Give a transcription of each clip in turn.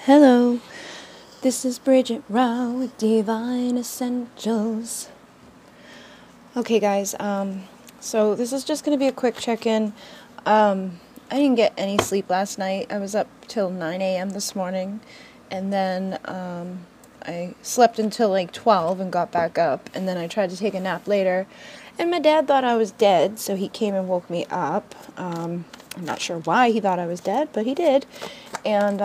Hello, this is Bridget Rao with Divine Essentials. Okay guys, so this is just going to be a quick check-in. I didn't get any sleep last night. I was up till 9 a.m. this morning, and then I slept until like 12 and got back up, and then I tried to take a nap later, and my dad thought I was dead, so he came and woke me up. I'm not sure why he thought I was dead, but he did, and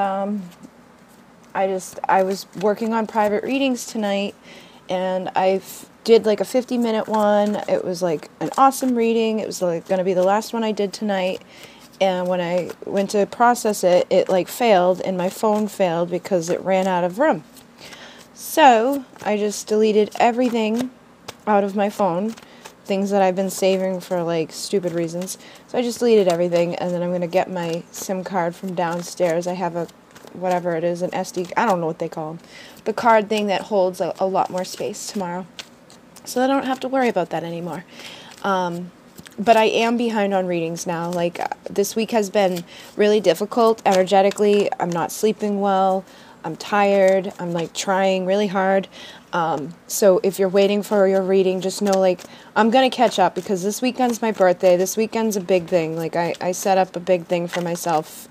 I was working on private readings tonight, and I did like a 50-minute one. It was like an awesome reading. It was like going to be the last one I did tonight, and when I went to process it, it like failed, and my phone failed because it ran out of room. So I just deleted everything out of my phone, things that I've been saving for like stupid reasons. So I just deleted everything, and then I'm going to get my SIM card from downstairs. I have a whatever it is, an SD, I don't know what they call them, the card thing that holds a lot more space tomorrow. So I don't have to worry about that anymore. But I am behind on readings now. Like, this week has been really difficult energetically. I'm not sleeping well. I'm tired. I'm like trying really hard. So if you're waiting for your reading, just know like I'm going to catch up, because this weekend's my birthday. This weekend's a big thing. Like I set up a big thing for myself,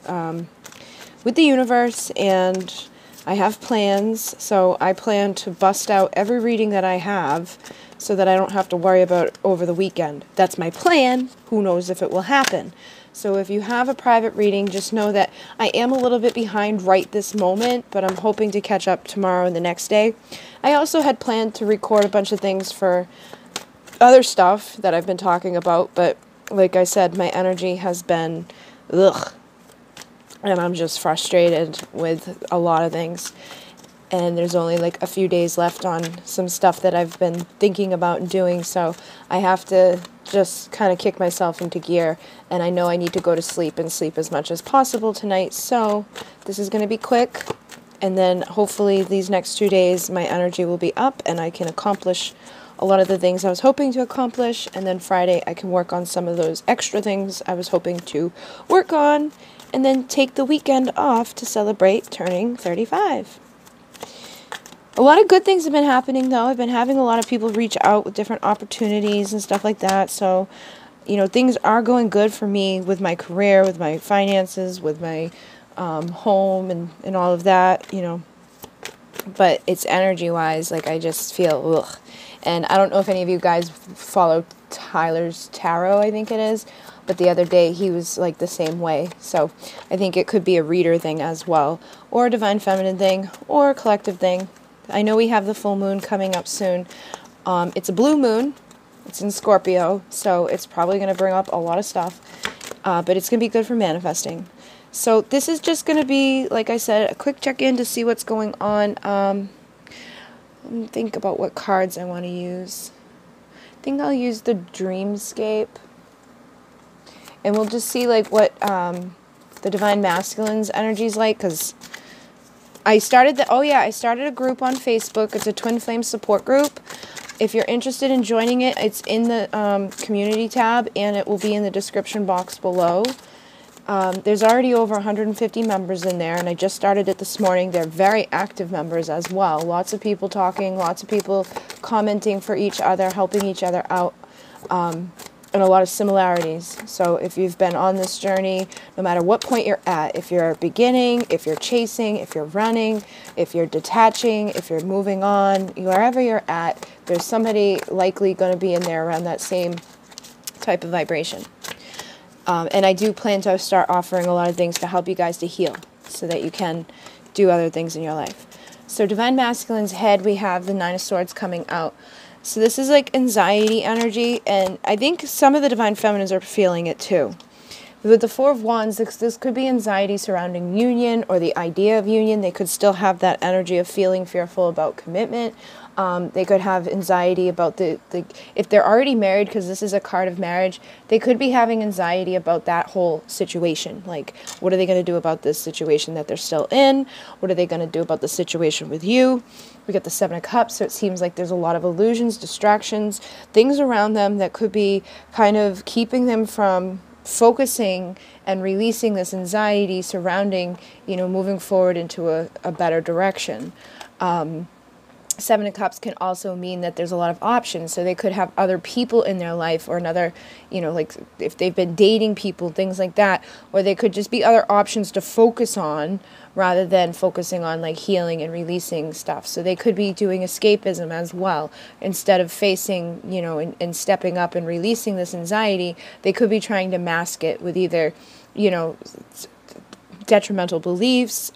with the universe, and I have plans, so I plan to bust out every reading that I have so that I don't have to worry about it over the weekend. That's my plan. Who knows if it will happen. So if you have a private reading, just know that I am a little bit behind right this moment, but I'm hoping to catch up tomorrow and the next day. I also had planned to record a bunch of things for other stuff that I've been talking about, but like I said, my energy has been ugh. And I'm just frustrated with a lot of things. And there's only like a few days left on some stuff that I've been thinking about and doing. So I have to just kind of kick myself into gear. And I know I need to go to sleep and sleep as much as possible tonight. So this is going to be quick. And then hopefully these next 2 days my energy will be up and I can accomplish a lot of the things I was hoping to accomplish. And then Friday I can work on some of those extra things I was hoping to work on. And then take the weekend off to celebrate turning 35. A lot of good things have been happening, though. I've been having a lot of people reach out with different opportunities and stuff like that. So, you know, things are going good for me with my career, with my finances, with my home and all of that, you know. But it's energy-wise, like I just feel, ugh. And I don't know if any of you guys follow Tyler's Tarot, I think it is. But the other day he was like the same way. So I think it could be a reader thing as well, or a divine feminine thing, or a collective thing. I know we have the full moon coming up soon. It's a blue moon. It's in Scorpio, so it's probably going to bring up a lot of stuff. But it's going to be good for manifesting. So this is just going to be, like I said, a quick check-in to see what's going on. Let me think about what cards I want to use. I think I'll use the Dreamscape. And we'll just see like what the Divine Masculine's energy is like, because I started I started a group on Facebook. It's a Twin Flame support group. If you're interested in joining it, it's in the community tab, and it will be in the description box below. There's already over 150 members in there, and I just started it this morning. They're very active members as well. Lots of people talking, lots of people commenting for each other, helping each other out. And a lot of similarities. So if you've been on this journey, no matter what point you're at, if you're beginning, if you're chasing, if you're running, if you're detaching, if you're moving on, wherever you're at, there's somebody likely going to be in there around that same type of vibration. And I do plan to start offering a lot of things to help you guys to heal, so that you can do other things in your life. So Divine Masculine's head, we have the Nine of Swords coming out. So this is like anxiety energy, and I think some of the Divine Feminines are feeling it too. With the Four of Wands, this could be anxiety surrounding union or the idea of union. They could still have that energy of feeling fearful about commitment. They could have anxiety about if they're already married, because this is a card of marriage, they could be having anxiety about that whole situation. Like, what are they going to do about this situation that they're still in? What are they going to do about the situation with you? We got the Seven of Cups, so it seems like there's a lot of illusions, distractions, things around them that could be kind of keeping them from focusing and releasing this anxiety surrounding, you know, moving forward into a better direction. Seven of Cups can also mean that there's a lot of options. So they could have other people in their life, or another, you know, like if they've been dating people, things like that. Or they could just be other options to focus on rather than focusing on like healing and releasing stuff. So they could be doing escapism as well. Instead of facing, you know, and stepping up and releasing this anxiety, they could be trying to mask it with either, you know, detrimental beliefs,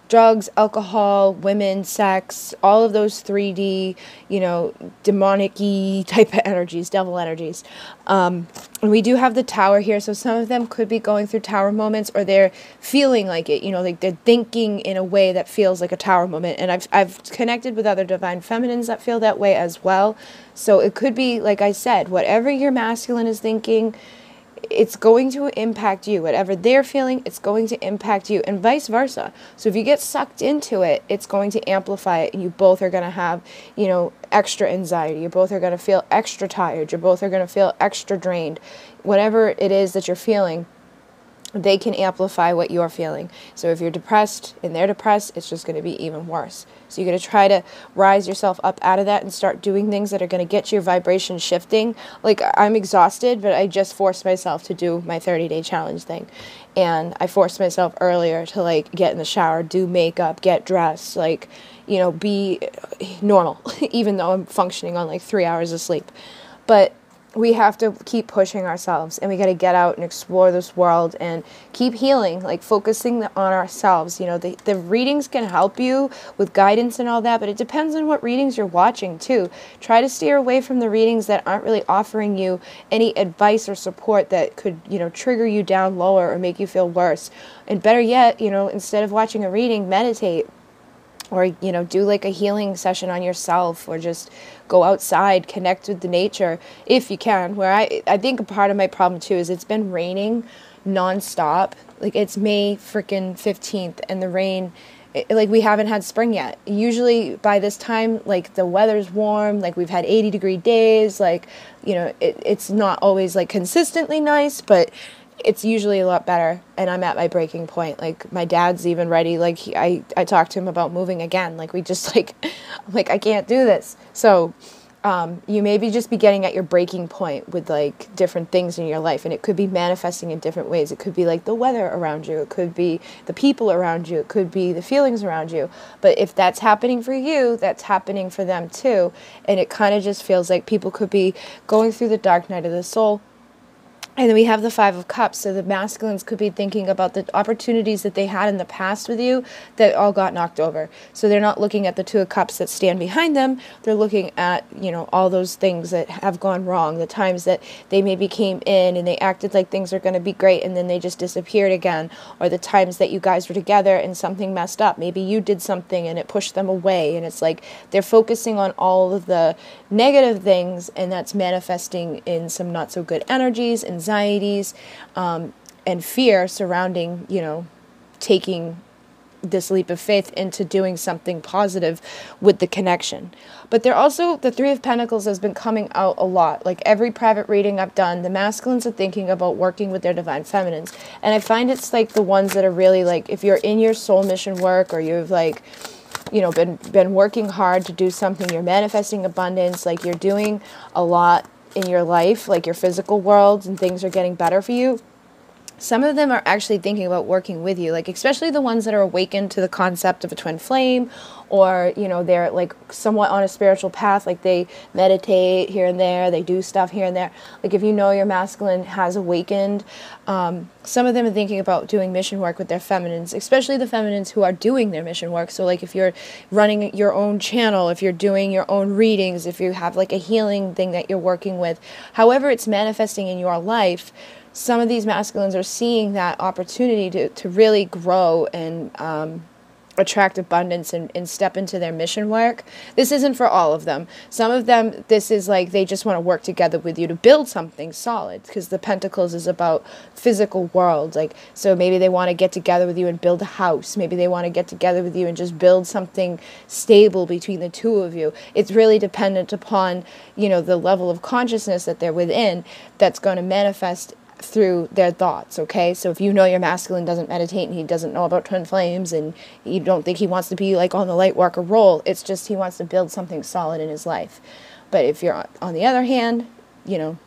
drugs, alcohol, women, sex, all of those 3D, you know, demonic-y type of energies, devil energies. And we do have the Tower here, so some of them could be going through Tower moments, or they're feeling like it, you know, like they're thinking in a way that feels like a Tower moment. And I've connected with other divine feminines that feel that way as well. So it could be, like I said, whatever your masculine is thinking, it's going to impact you. Whatever they're feeling, it's going to impact you, and vice versa. So if you get sucked into it, it's going to amplify it, and you both are going to have, you know, extra anxiety. You both are going to feel extra tired. You both are going to feel extra drained. Whatever it is that you're feeling, they can amplify what you're feeling. So if you're depressed and they're depressed, it's just going to be even worse. So you're going to try to rise yourself up out of that and start doing things that are going to get your vibration shifting. Like, I'm exhausted, but I just forced myself to do my 30-day challenge thing. And I forced myself earlier to, like, get in the shower, do makeup, get dressed, like, you know, be normal, even though I'm functioning on like 3 hours of sleep. But we have to keep pushing ourselves, and we got to get out and explore this world and keep healing, like focusing on ourselves. You know, the readings can help you with guidance and all that, but it depends on what readings you're watching too. Try to steer away from the readings that aren't really offering you any advice or support that could, you know, trigger you down lower or make you feel worse. And better yet, you know, instead of watching a reading, meditate. Or, you know, do like a healing session on yourself, or just go outside, connect with the nature if you can. Where I think a part of my problem too is it's been raining nonstop. Like, it's May freaking 15th and the rain, like, we haven't had spring yet. Usually by this time, like, the weather's warm, like we've had 80-degree days, like, you know, it's not always like consistently nice, but it's usually a lot better, and I'm at my breaking point. Like, my dad's even ready. Like, I talked to him about moving again. Like, we just, like, I'm like, I can't do this. So, you maybe just be getting at your breaking point with, like, different things in your life, and it could be manifesting in different ways. It could be, like, the weather around you. It could be the people around you. It could be the feelings around you. But if that's happening for you, that's happening for them too. And it kind of just feels like people could be going through the dark night of the soul. And then we have the Five of Cups, so the masculines could be thinking about the opportunities that they had in the past with you that all got knocked over. So they're not looking at the Two of Cups that stand behind them. They're looking at, you know, all those things that have gone wrong, the times that they maybe came in and they acted like things are going to be great and then they just disappeared again, or the times that you guys were together and something messed up. Maybe you did something and it pushed them away, and it's like they're focusing on all of the negative things, and that's manifesting in some not so good energies, anxieties, and fear surrounding, you know, taking this leap of faith into doing something positive with the connection. But they're also, the Three of Pentacles has been coming out a lot. Like, every private reading I've done, the masculines are thinking about working with their divine feminines. And I find it's like the ones that are really like, if you're in your soul mission work, or you've like, you know, been working hard to do something, you're manifesting abundance, like you're doing a lot in your life, like your physical world, and things are getting better for you. Some of them are actually thinking about working with you, like especially the ones that are awakened to the concept of a twin flame, or, you know, they're like somewhat on a spiritual path, like they meditate here and there, they do stuff here and there. Like, if you know your masculine has awakened, some of them are thinking about doing mission work with their feminines, especially the feminines who are doing their mission work. So like, if you're running your own channel, if you're doing your own readings, if you have like a healing thing that you're working with, however it's manifesting in your life, some of these masculines are seeing that opportunity to really grow and attract abundance and step into their mission work. This isn't for all of them. Some of them, this is like they just want to work together with you to build something solid, because the Pentacles is about physical world. Like, so maybe they want to get together with you and build a house. Maybe they want to get together with you and just build something stable between the two of you. It's really dependent upon, you know, the level of consciousness that they're within that's going to manifest through their thoughts, okay? So if you know your masculine doesn't meditate and he doesn't know about twin flames and you don't think he wants to be like on the Lightworker role, it's just he wants to build something solid in his life. But if you're on the other hand, you know,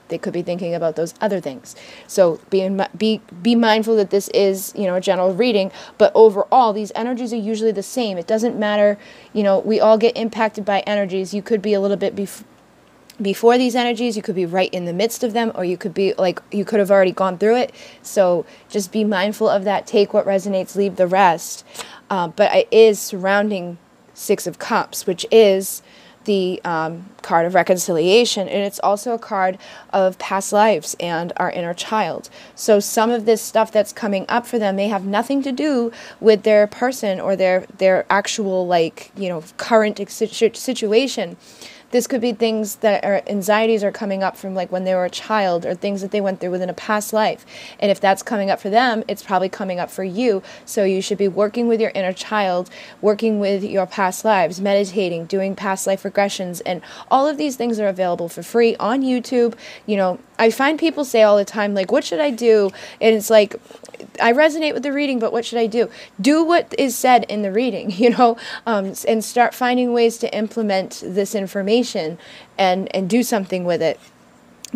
they could be thinking about those other things. So be mindful that this is, you know, a general reading, but overall, these energies are usually the same. It doesn't matter, you know, we all get impacted by energies. You could be a little bit before these energies, you could be right in the midst of them, or you could be like, you could have already gone through it. So just be mindful of that. Take what resonates, leave the rest. But it is surrounding Six of Cups, which is the card of reconciliation, and it's also a card of past lives and our inner child. So some of this stuff that's coming up for them may have nothing to do with their person or their actual, like, you know, current situation. This could be things that are anxieties are coming up from like when they were a child, or things that they went through within a past life. And if that's coming up for them, it's probably coming up for you. So you should be working with your inner child, working with your past lives, meditating, doing past life regressions. And all of these things are available for free on YouTube. You know, I find people say all the time, like, what should I do? And it's like, I resonate with the reading, but what should I do? Do what is said in the reading, you know, and start finding ways to implement this information and do something with it.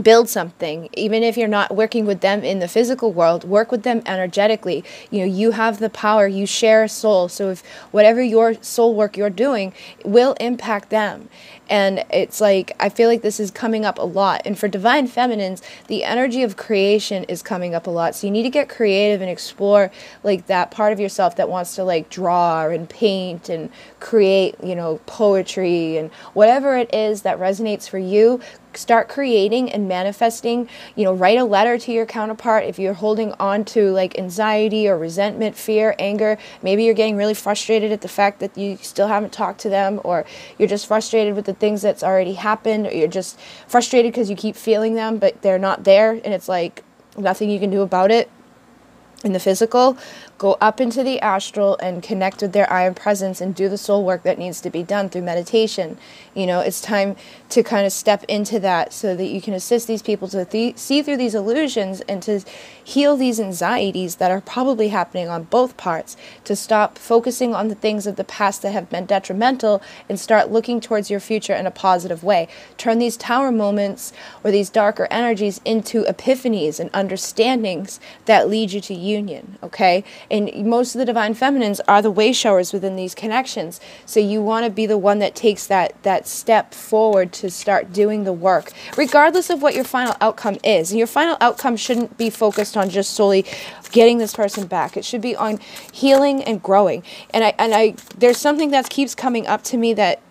Build something. Even if you're not working with them in the physical world, work with them energetically. You know, you have the power, you share a soul. So if whatever your soul work you're doing will impact them. And it's like, I feel like this is coming up a lot. And for divine feminines, the energy of creation is coming up a lot. So you need to get creative and explore like that part of yourself that wants to like draw and paint and create, you know, poetry and whatever it is that resonates for you. Start creating and manifesting. You know, write a letter to your counterpart if you're holding on to like anxiety or resentment, fear, anger. Maybe you're getting really frustrated at the fact that you still haven't talked to them, or you're just frustrated with the things that's already happened, or you're just frustrated because you keep feeling them but they're not there, and it's like nothing you can do about it in the physical. Go up into the astral and connect with their iron presence and do the soul work that needs to be done through meditation. You know, it's time to kind of step into that so that you can assist these people to see through these illusions and to heal these anxieties that are probably happening on both parts, to stop focusing on the things of the past that have been detrimental and start looking towards your future in a positive way. Turn these tower moments or these darker energies into epiphanies and understandings that lead you to union, okay? And most of the divine feminines are the way showers within these connections. So you want to be the one that takes that step forward to start doing the work, regardless of what your final outcome is. And your final outcome shouldn't be focused on just solely getting this person back. It should be on healing and growing. And I there's something that keeps coming up to me that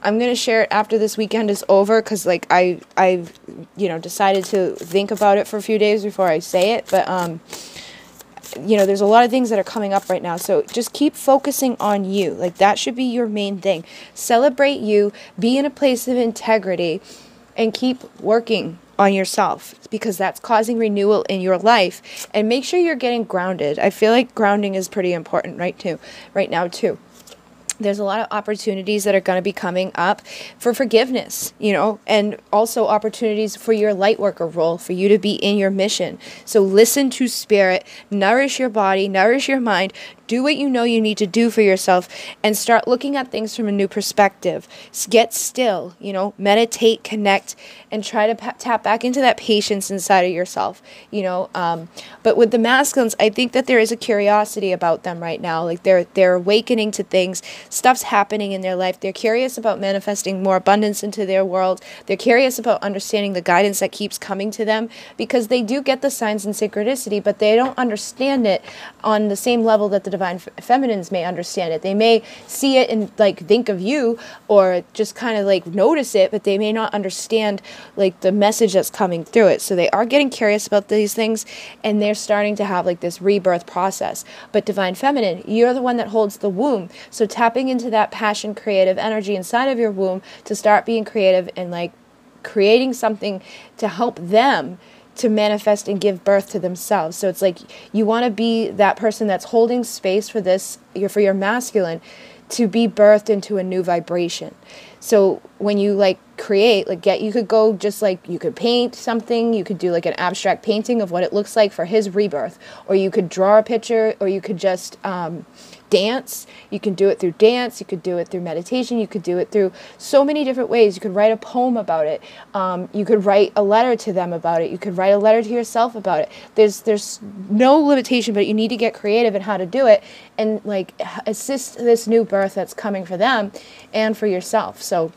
I'm going to share it after this weekend is over, because like I've you know, decided to think about it for a few days before I say it. But you know, there's a lot of things that are coming up right now. So just keep focusing on you. Like that should be your main thing. Celebrate you, be in a place of integrity, and keep working on yourself, because that's causing renewal in your life. And make sure you're getting grounded. I feel like grounding is pretty important right now too. There's a lot of opportunities that are going to be coming up for forgiveness, you know, and also opportunities for your lightworker role, for you to be in your mission. So listen to spirit, nourish your body, nourish your mind, do what you know you need to do for yourself, and start looking at things from a new perspective. Get still, you know, meditate, connect, and try to tap back into that patience inside of yourself, you know. But with the masculines, I think that there is a curiosity about them right now. Like they're awakening to things. Stuff's happening in their life. They're curious about manifesting more abundance into their world. They're curious about understanding the guidance that keeps coming to them, because they do get the signs and synchronicity, but they don't understand it on the same level that the divine feminines may understand it. They may see it and like think of you, or just kind of like notice it, but they may not understand like the message that's coming through it. So they are getting curious about these things, and they're starting to have like this rebirth process. But divine feminine, you're the one that holds the womb. So tapping into that passion, creative energy inside of your womb to start being creative and like creating something to help them to manifest and give birth to themselves. So it's like you want to be that person that's holding space for this, for your masculine to be birthed into a new vibration. So when you like create, like you could go just like, you could paint something, you could do like an abstract painting of what it looks like for his rebirth, or you could draw a picture, or you could just dance. You can do it through dance, you could do it through meditation, you could do it through so many different ways. You could write a poem about it. You could write a letter to them about it. You could write a letter to yourself about it. There's no limitation, but you need to get creative in how to do it and like assist this new birth that's coming for them and for yourself. So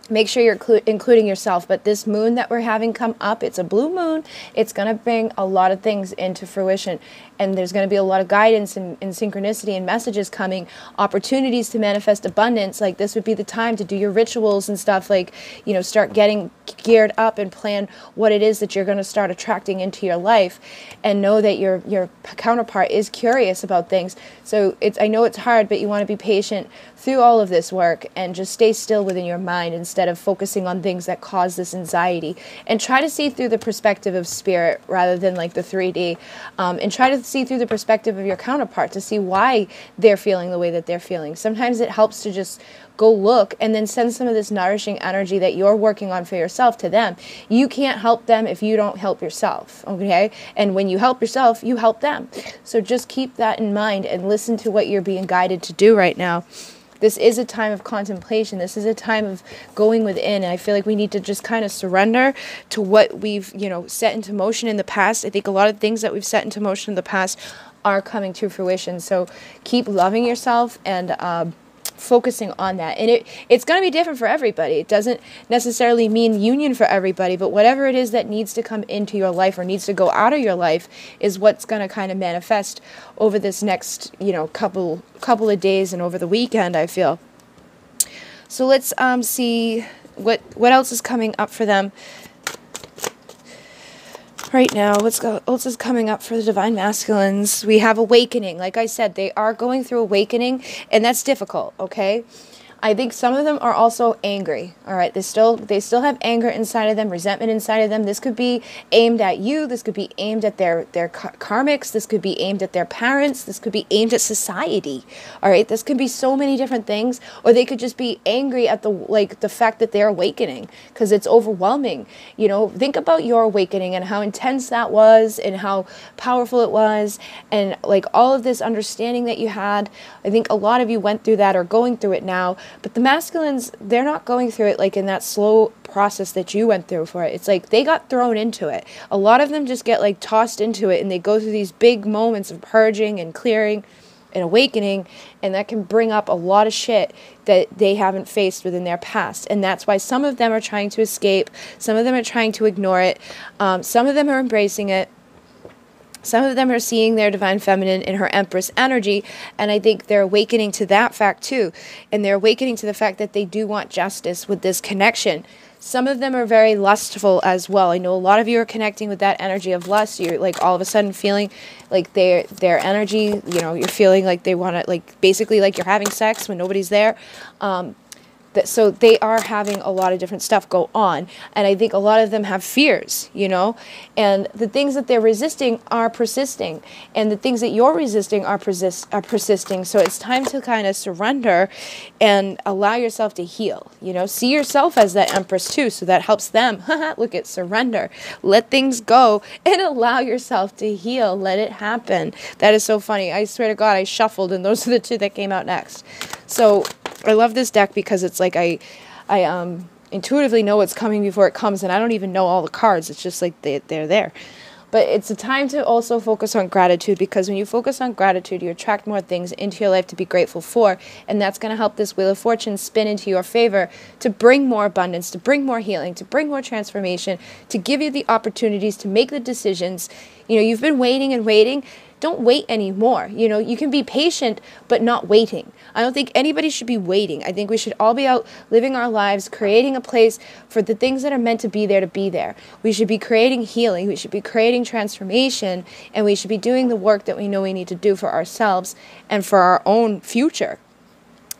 make sure you're including yourself. But this moon that we're having come up, it's a blue moon. It's going to bring a lot of things into fruition. And there's going to be a lot of guidance and synchronicity and messages coming, opportunities to manifest abundance. Like this would be the time to do your rituals and stuff, like, you know, start getting geared up and plan what it is that you're going to start attracting into your life, and know that your counterpart is curious about things. So I know it's hard, but you want to be patient through all of this work and just stay still within your mind instead of focusing on things that cause this anxiety, and try to see through the perspective of spirit rather than like the 3D, and try to see through the perspective of your counterpart to see why they're feeling the way that they're feeling. Sometimes it helps to just go look and then send some of this nourishing energy that you're working on for yourself to them. You can't help them if you don't help yourself, okay? And when you help yourself, you help them. So just keep that in mind and listen to what you're being guided to do right now. This is a time of contemplation. This is a time of going within. And I feel like we need to just kind of surrender to what we've, you know, set into motion in the past. I think a lot of things that we've set into motion in the past are coming to fruition. So keep loving yourself and focusing on that. And it's going to be different for everybody. It doesn't necessarily mean union for everybody, but whatever it is that needs to come into your life or needs to go out of your life is what's going to kind of manifest over this next, you know, couple of days and over the weekend, I feel. So let's see what else is coming up for them right now. What else is coming up for the Divine Masculines? We have awakening. Like I said, they are going through awakening, and that's difficult, okay? I think some of them are also angry, all right? They still have anger inside of them, resentment inside of them. This could be aimed at you. This could be aimed at their karmics. This could be aimed at their parents. This could be aimed at society, all right? This could be so many different things. Or they could just be angry at the fact that they're awakening because it's overwhelming. You know, think about your awakening and how intense that was and how powerful it was, and like all of this understanding that you had. I think a lot of you went through that or going through it now. But the masculines, they're not going through it like in that slow process that you went through for it. It's like they got thrown into it. A lot of them just get like tossed into it, and they go through these big moments of purging and clearing and awakening, and that can bring up a lot of shit that they haven't faced within their past. And that's why some of them are trying to escape. Some of them are trying to ignore it. Some of them are embracing it. Some of them are seeing their divine feminine in her empress energy, and I think they're awakening to that fact too. And they're awakening to the fact that they do want justice with this connection. Some of them are very lustful as well. I know a lot of you are connecting with that energy of lust. You're like all of a sudden feeling like their energy, you know, you're feeling like they want to, like basically like you're having sex when nobody's there. So they are having a lot of different stuff go on. And I think a lot of them have fears, you know, and the things that they're resisting are persisting, and the things that you're resisting are persisting. So it's time to kind of surrender and allow yourself to heal, you know, see yourself as that empress too. So that helps them. Look at surrender, let things go and allow yourself to heal. Let it happen. That is so funny. I swear to God, I shuffled and those are the two that came out next. So I love this deck because it's like I intuitively know what's coming before it comes, and I don't even know all the cards. It's just like they're there. But it's a time to also focus on gratitude, because when you focus on gratitude, you attract more things into your life to be grateful for, and that's going to help this Wheel of Fortune spin into your favor to bring more abundance, to bring more healing, to bring more transformation, to give you the opportunities to make the decisions. You know, you've been waiting and waiting. Don't wait anymore. You know, you can be patient, but not waiting. I don't think anybody should be waiting. I think we should all be out living our lives, creating a place for the things that are meant to be there to be there. We should be creating healing. We should be creating transformation, and we should be doing the work that we know we need to do for ourselves and for our own future.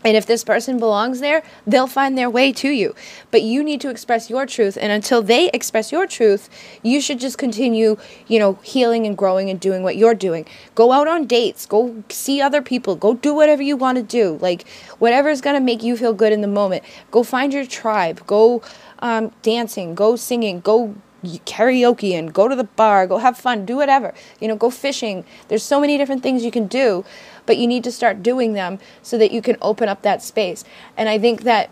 And if this person belongs there, they'll find their way to you. But you need to express your truth. And until they express your truth, you should just continue, you know, healing and growing and doing what you're doing. Go out on dates. Go see other people. Go do whatever you want to do. Like, whatever is going to make you feel good in the moment. Go find your tribe. Go dancing. Go singing. Go karaoke and go to the bar. Go have fun. Do whatever. You know, go fishing. There's so many different things you can do. But you need to start doing them so that you can open up that space. And I think that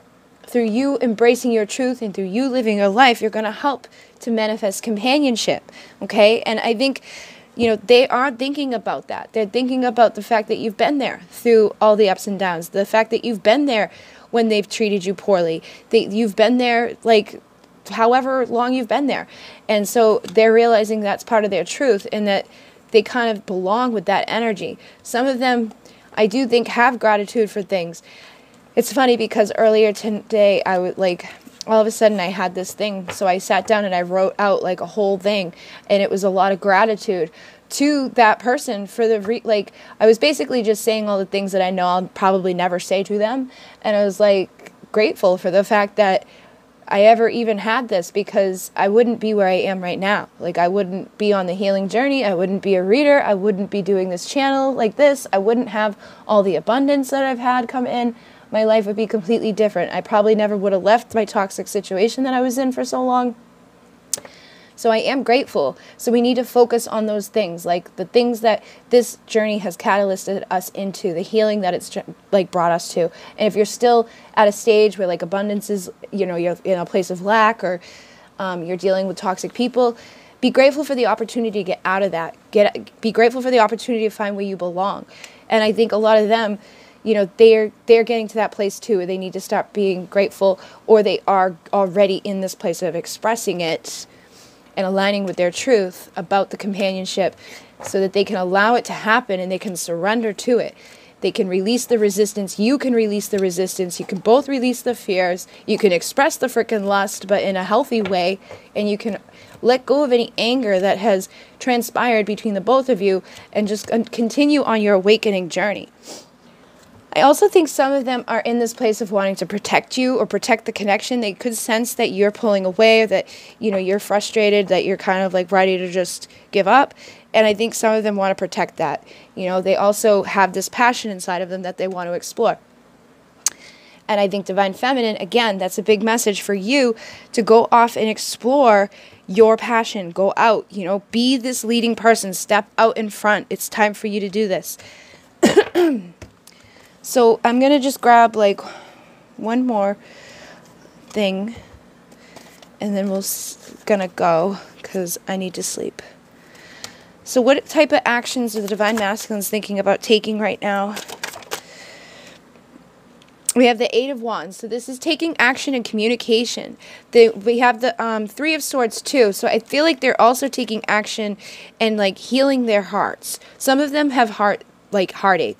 through you embracing your truth and through you living your life, you're going to help to manifest companionship. Okay? And I think, you know, they are thinking about that. They're thinking about the fact that you've been there through all the ups and downs. The fact that you've been there when they've treated you poorly. That you've been there, like, however long you've been there. And so they're realizing that's part of their truth, and that they kind of belong with that energy. Some of them, I do think, have gratitude for things. It's funny because earlier today, I would all of a sudden I had this thing. So I sat down and I wrote out like a whole thing, and it was a lot of gratitude to that person for the, I was basically just saying all the things that I know I'll probably never say to them. And I was like grateful for the fact that I ever even had this, because I wouldn't be where I am right now. Like, I wouldn't be on the healing journey. I wouldn't be a reader. I wouldn't be doing this channel like this. I wouldn't have all the abundance that I've had come in. My life would be completely different. I probably never would have left my toxic situation that I was in for so long. So I am grateful. So we need to focus on those things, like the things that this journey has catalyzed us into, the healing that it's like brought us to. And if you're still at a stage where like abundance is, you know, you're in a place of lack, or you're dealing with toxic people, be grateful for the opportunity to get out of that. Be grateful for the opportunity to find where you belong. And I think a lot of them, you know, they're getting to that place too, where they need to start being grateful, or they are already in this place of expressing it and aligning with their truth about the companionship, so that they can allow it to happen and they can surrender to it. They can release the resistance. You can release the resistance. You can both release the fears. You can express the freaking lust, but in a healthy way. And you can let go of any anger that has transpired between the both of you, and just continue on your awakening journey. I also think some of them are in this place of wanting to protect you or protect the connection. They could sense that you're pulling away, or that, you know, you're frustrated, that you're kind of like ready to just give up. And I think some of them want to protect that. You know, they also have this passion inside of them that they want to explore. And I think Divine Feminine, again, that's a big message for you to go off and explore your passion. Go out, you know, be this leading person. Step out in front. It's time for you to do this. So I'm going to just grab like one more thing, and then we're going to go, because I need to sleep. So what type of actions are the Divine Masculines thinking about taking right now? We have the Eight of Wands. So this is taking action and communication. We have the Three of Swords too. So I feel like they're also taking action and like healing their hearts. Some of them have heartache.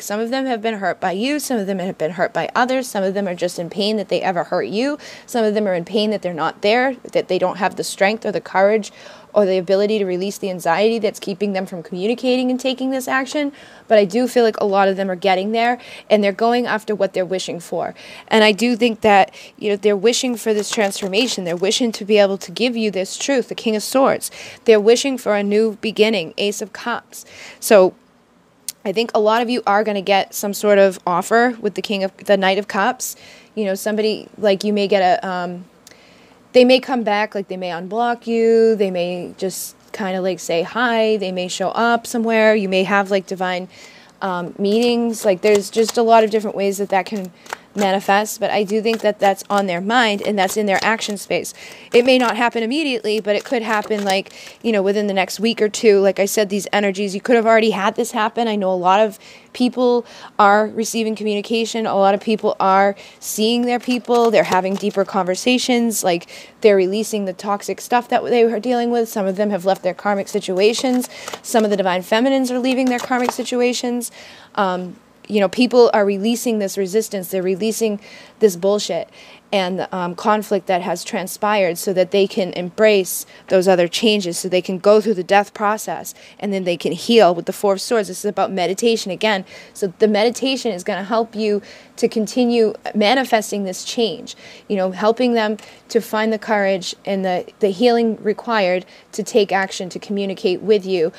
Some of them have been hurt by you. Some of them have been hurt by others. Some of them are just in pain that they ever hurt you. Some of them are in pain that they're not there, that they don't have the strength or the courage or the ability to release the anxiety that's keeping them from communicating and taking this action. But I do feel like a lot of them are getting there, and they're going after what they're wishing for. And I do think that, you know, they're wishing for this transformation. They're wishing to be able to give you this truth, the King of Swords. They're wishing for a new beginning, Ace of Cups. So I think a lot of you are going to get some sort of offer with the Knight of Cups. You know, somebody, like, you may get they may come back, like they may unblock you. They may just kind of like say hi. They may show up somewhere. You may have like divine meetings. Like, there's just a lot of different ways that can manifest, but I do think that that's on their mind, and that's in their action space. It may not happen immediately, but it could happen, like, you know, within the next week or two. Like I said, these energies, you could have already had this happen. I know a lot of people are receiving communication. A lot of people are seeing their people. They're having deeper conversations. Like, they're releasing the toxic stuff that they were dealing with. Some of them have left their karmic situations. Some of the Divine Feminines are leaving their karmic situations. you know, people are releasing this resistance. They're releasing this bullshit and conflict that has transpired so that they can embrace those other changes, so they can go through the death process and then they can heal with the Four of Swords. This is about meditation again. So the meditation is going to help you to continue manifesting this change, you know, helping them to find the courage and the healing required to take action, to communicate with you,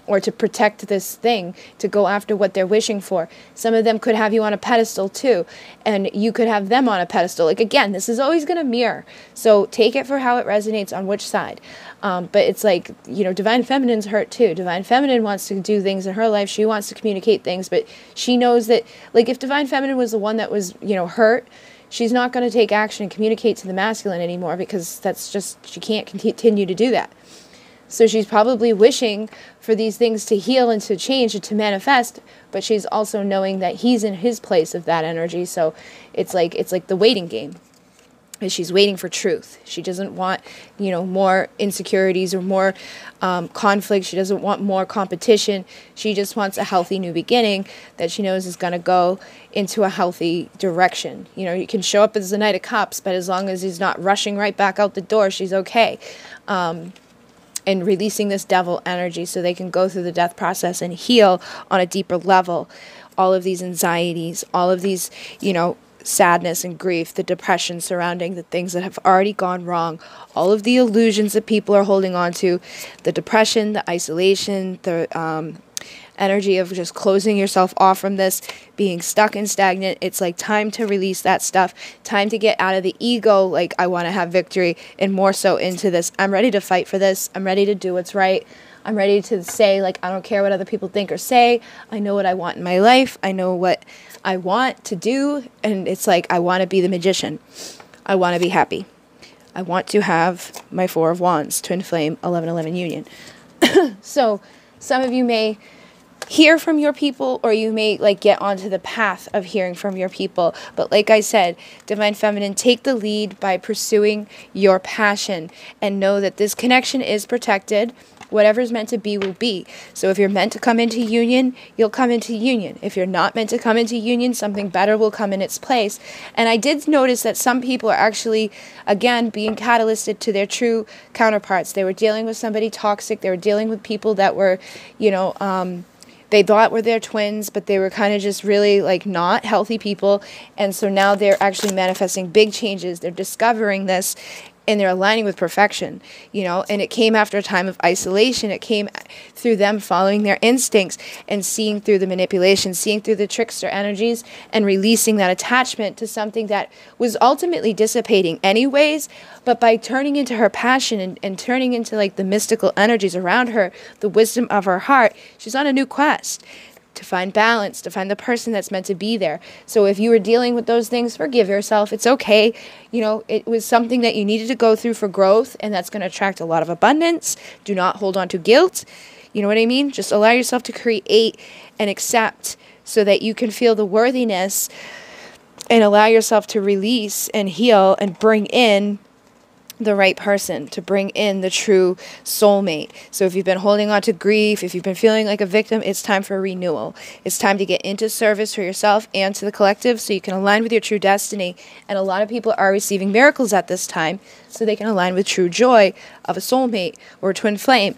or to protect this thing, to go after what they're wishing for. Some of them could have you on a pedestal too, and you could have them on a pedestal. Like, again, this is always going to mirror. So take it for how it resonates on which side. But it's like, you know, Divine Feminine's hurt too. Divine Feminine wants to do things in her life. She wants to communicate things, but she knows that, like, if Divine Feminine was the one that was, you know, hurt, she's not going to take action and communicate to the masculine anymore, because that's just, she can't continue to do that. So she's probably wishing for these things to heal and to change and to manifest, but she's also knowing that he's in his place of that energy. So it's like the waiting game. And she's waiting for truth. She doesn't want, you know, more insecurities or more conflict. She doesn't want more competition. She just wants a healthy new beginning that she knows is going to go into a healthy direction. You know, you can show up as the Knight of Cups, but as long as he's not rushing right back out the door, she's okay. And releasing this devil energy so they can go through the death process and heal on a deeper level. All of these anxieties, all of these, you know, sadness and grief, the depression surrounding the things that have already gone wrong, all of the illusions that people are holding on to, the depression, the isolation, the energy of just closing yourself off from this, being stuck and stagnant. It's like time to release that stuff, time to get out of the ego, like I want to have victory, and more so into this, I'm ready to fight for this, I'm ready to do what's right, I'm ready to say, like, I don't care what other people think or say, I know what I want in my life, I know what I want to do, and it's like, I want to be the magician, I want to be happy, I want to have my Four of Wands, Twin Flame, 11-11 union. So some of you may hear from your people, or you may like get onto the path of hearing from your people. But like I said, Divine Feminine, take the lead by pursuing your passion and know that this connection is protected. Whatever's meant to be will be. So if you're meant to come into union, you'll come into union. If you're not meant to come into union, something better will come in its place. And I did notice that some people are actually, again, being catalysted to their true counterparts. They were dealing with somebody toxic. They were dealing with people that were, you know, they thought were their twins, but they were kind of just really like not healthy people. And so now they're actually manifesting big changes. They're discovering this, and they're aligning with perfection, you know, and it came after a time of isolation. It came through them following their instincts and seeing through the manipulation, seeing through the trickster energies, and releasing that attachment to something that was ultimately dissipating anyways. But by turning into her passion and turning into like the mystical energies around her, the wisdom of her heart, she's on a new quest to find balance, to find the person that's meant to be there. So if you were dealing with those things, forgive yourself. It's okay. You know, it was something that you needed to go through for growth, and that's going to attract a lot of abundance. Do not hold on to guilt. You know what I mean? Just allow yourself to create and accept so that you can feel the worthiness and allow yourself to release and heal and bring in the right person, to bring in the true soulmate. So if you've been holding on to grief, if you've been feeling like a victim, it's time for renewal. It's time to get into service for yourself and to the collective so you can align with your true destiny. And a lot of people are receiving miracles at this time so they can align with true joy of a soulmate or a twin flame.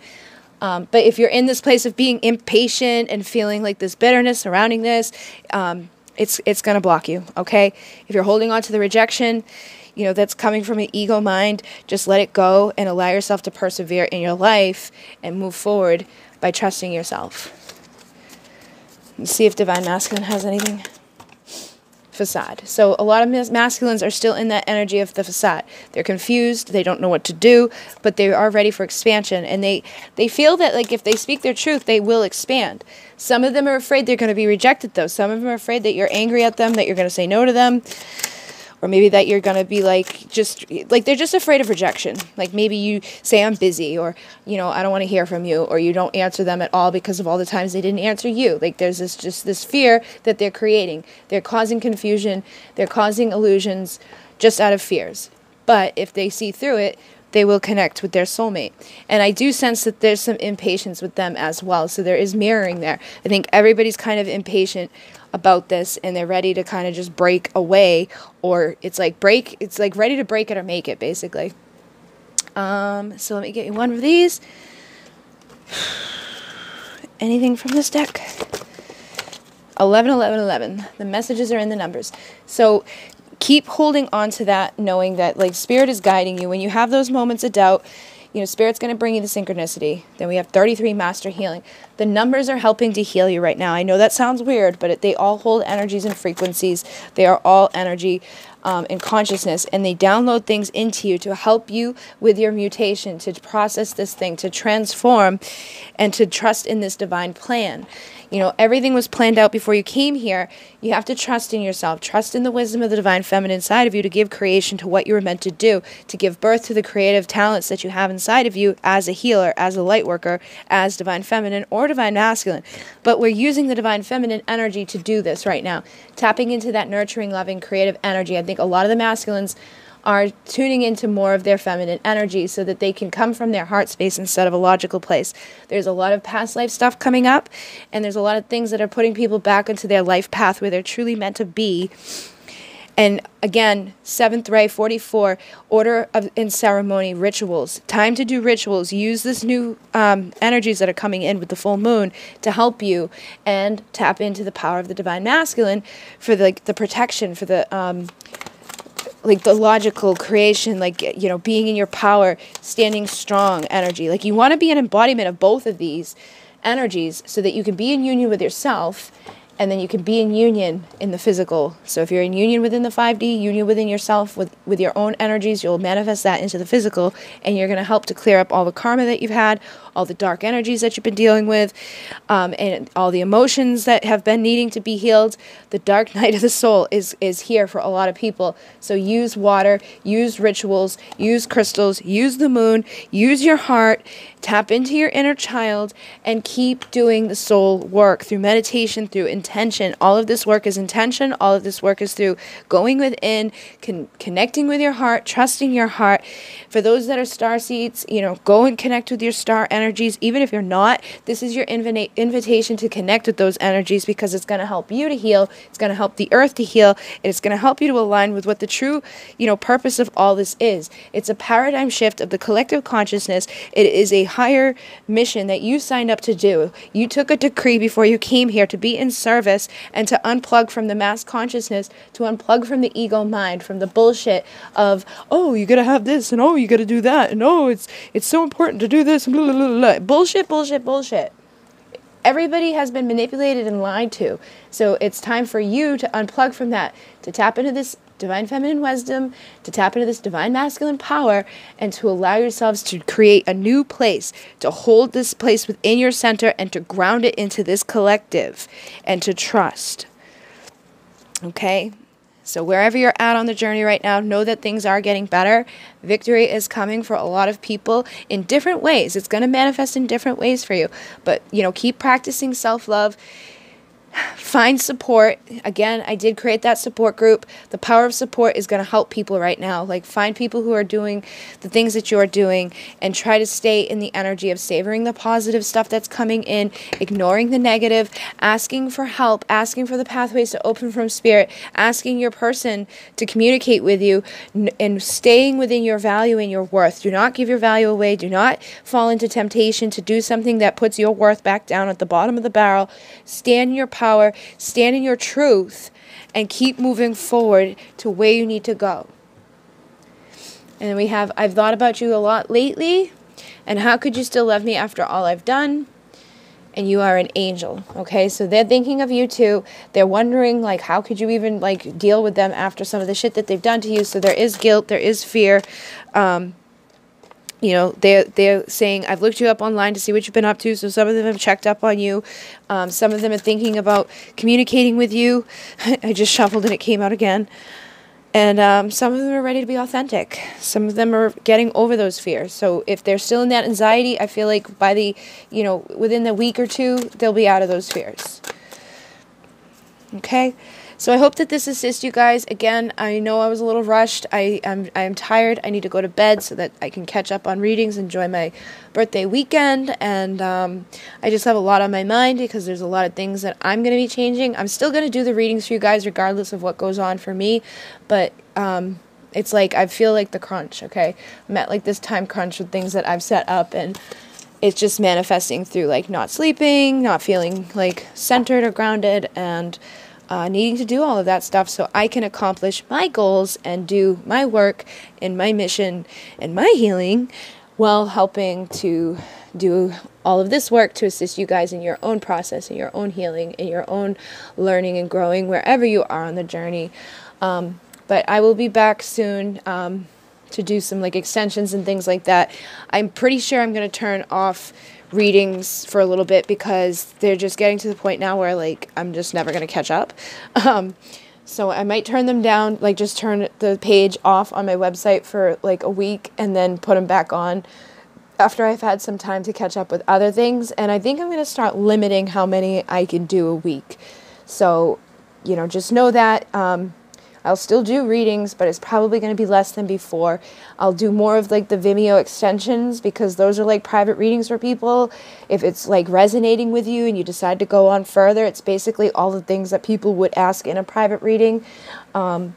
But if you're in this place of being impatient and feeling like this bitterness surrounding this, it's going to block you, okay? If you're holding on to the rejection, you know, that's coming from an ego mind, just let it go and allow yourself to persevere in your life and move forward by trusting yourself. Let's see if Divine Masculine has anything. Facade. So a lot of masculines are still in that energy of the facade. They're confused, they don't know what to do, but they are ready for expansion, and they feel that like if they speak their truth, they will expand. Some of them are afraid they're going to be rejected though. Some of them are afraid that you're angry at them, that you're going to say no to them. Or maybe that you're going to be like, they're just afraid of rejection. Like maybe you say I'm busy, or, you know, I don't want to hear from you, or you don't answer them at all because of all the times they didn't answer you. Like there's this fear that they're creating. They're causing confusion. They're causing illusions just out of fears. But if they see through it, they will connect with their soulmate. And I do sense that there's some impatience with them as well. So there is mirroring there. I think everybody's kind of impatient about this, and they're ready to kind of just break away, or it's like ready to break it or make it, basically. So let me get you one of these. Anything from this deck? 11, 11, 11. The messages are in the numbers. So keep holding on to that, knowing that like Spirit is guiding you. When you have those moments of doubt, you know, Spirit's going to bring you the synchronicity. Then we have 33, Master Healing. The numbers are helping to heal you right now. I know that sounds weird, but they all hold energies and frequencies. They are all energy and consciousness, and they download things into you to help you with your mutation, to process this thing, to transform, and to trust in this divine plan. You know, everything was planned out before you came here. You have to trust in yourself, trust in the wisdom of the divine feminine side of you to give creation to what you were meant to do, to give birth to the creative talents that you have inside of you as a healer, as a light worker, as divine feminine or divine masculine. But we're using the divine feminine energy to do this right now, tapping into that nurturing, loving, creative energy. I think a lot of the masculines are tuning into more of their feminine energy so that they can come from their heart space instead of a logical place. There's a lot of past life stuff coming up, and there's a lot of things that are putting people back into their life path where they're truly meant to be. And again, 7th ray, 44, order of in ceremony, rituals. Time to do rituals. Use this new energies that are coming in with the full moon to help you, and tap into the power of the divine masculine for the protection, for the like the logical creation, like, you know, being in your power, standing strong energy. Like, you want to be an embodiment of both of these energies so that you can be in union with yourself, and then you can be in union in the physical. So if you're in union within the 5D, union within yourself, with your own energies, you'll manifest that into the physical, and you're going to help to clear up all the karma that you've had, all the dark energies that you've been dealing with, and all the emotions that have been needing to be healed. The dark night of the soul is here for a lot of people. So use water, use rituals, use crystals, use the moon, use your heart, tap into your inner child, and keep doing the soul work through meditation, through intention. All of this work is intention. All of this work is through going within, connecting with your heart, trusting your heart. For those that are starseeds, you know, go and connect with your star energies. Even if you're not, this is your invitation to connect with those energies, because it's going to help you to heal. It's going to help the earth to heal. And it's going to help you to align with what the true, you know, purpose of all this is. It's a paradigm shift of the collective consciousness. It is a higher mission that you signed up to do. You took a decree before you came here to be in service and to unplug from the mass consciousness, to unplug from the ego mind, from the bullshit of, oh, you gotta have this, and oh, you gotta do that, and oh, it's so important to do this, and blah, blah, blah, blah. Bullshit, bullshit, bullshit. Everybody has been manipulated and lied to. So it's time for you to unplug from that, to tap into this divine feminine wisdom, to tap into this divine masculine power, and to allow yourselves to create a new place, to hold this place within your center, and to ground it into this collective, and to trust. Okay? So wherever you're at on the journey right now, know that things are getting better. Victory is coming for a lot of people in different ways. It's going to manifest in different ways for you. But, you know, keep practicing self-love. Find support. Again, I did create that support group. The power of support is going to help people right now. Like, find people who are doing the things that you're doing, and try to stay in the energy of savoring the positive stuff that's coming in, ignoring the negative, asking for help, asking for the pathways to open from spirit, asking your person to communicate with you, and staying within your value and your worth. Do not give your value away. Do not fall into temptation to do something that puts your worth back down at the bottom of the barrel. Stand in your power, stand in your truth, and keep moving forward to where you need to go. And we have, I've thought about you a lot lately, and how could you still love me after all I've done? And you are an angel. Okay, so they're thinking of you too. They're wondering, like, how could you even, like, deal with them after some of the shit that they've done to you? So there is guilt, there is fear. You know, they're saying, I've looked you up online to see what you've been up to. So some of them have checked up on you. Some of them are thinking about communicating with you. I just shuffled and it came out again. And some of them are ready to be authentic. Some of them are getting over those fears. So if they're still in that anxiety, I feel like by the, you know, within the week or two, they'll be out of those fears. Okay? So I hope that this assists you guys. Again, I know I was a little rushed. I'm tired. I need to go to bed so that I can catch up on readings, enjoy my birthday weekend, and I just have a lot on my mind because there's a lot of things that I'm going to be changing. I'm still going to do the readings for you guys regardless of what goes on for me, but it's like I feel like the crunch, okay? I'm at like this time crunch with things that I've set up, and it's just manifesting through like not sleeping, not feeling like centered or grounded, and needing to do all of that stuff so I can accomplish my goals and do my work and my mission and my healing while helping to do all of this work to assist you guys in your own process, in your own healing, in your own learning and growing wherever you are on the journey. But I will be back soon to do some like extensions and things like that. I'm pretty sure I'm going to turn off readings for a little bit because they're just getting to the point now where like I'm just never going to catch up. So I might turn them down, like just turn the page off on my website for like a week and then put them back on after I've had some time to catch up with other things. And I think I'm going to start limiting how many I can do a week. So, you know, just know that I'll still do readings, but it's probably going to be less than before. I'll do more of like the Vimeo extensions because those are like private readings for people. If it's like resonating with you and you decide to go on further, it's basically all the things that people would ask in a private reading, and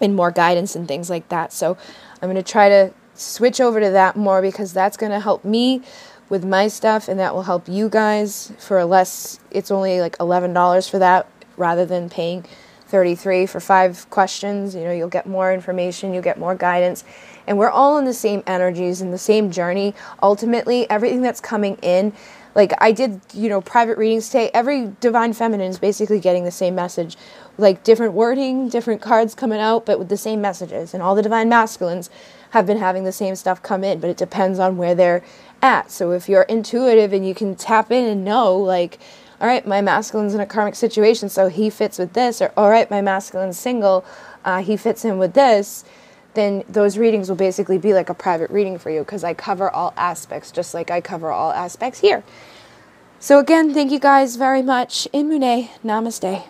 more guidance and things like that. So I'm going to try to switch over to that more because that's going to help me with my stuff, and that will help you guys for less. It's only like $11 for that rather than paying $33 for 5 questions. You know, you'll get more information, you'll get more guidance, and we're all in the same energies and the same journey. Ultimately, everything that's coming in, like I did, you know, private readings today, every Divine Feminine is basically getting the same message, like different wording, different cards coming out, but with the same messages. And all the Divine Masculines have been having the same stuff come in, but it depends on where they're at. So if you're intuitive and you can tap in and know, like, all right, my masculine's in a karmic situation, so he fits with this, or all right, my masculine's single, he fits in with this, then those readings will basically be like a private reading for you because I cover all aspects, just like I cover all aspects here. So again, thank you guys very much. In Mune, namaste.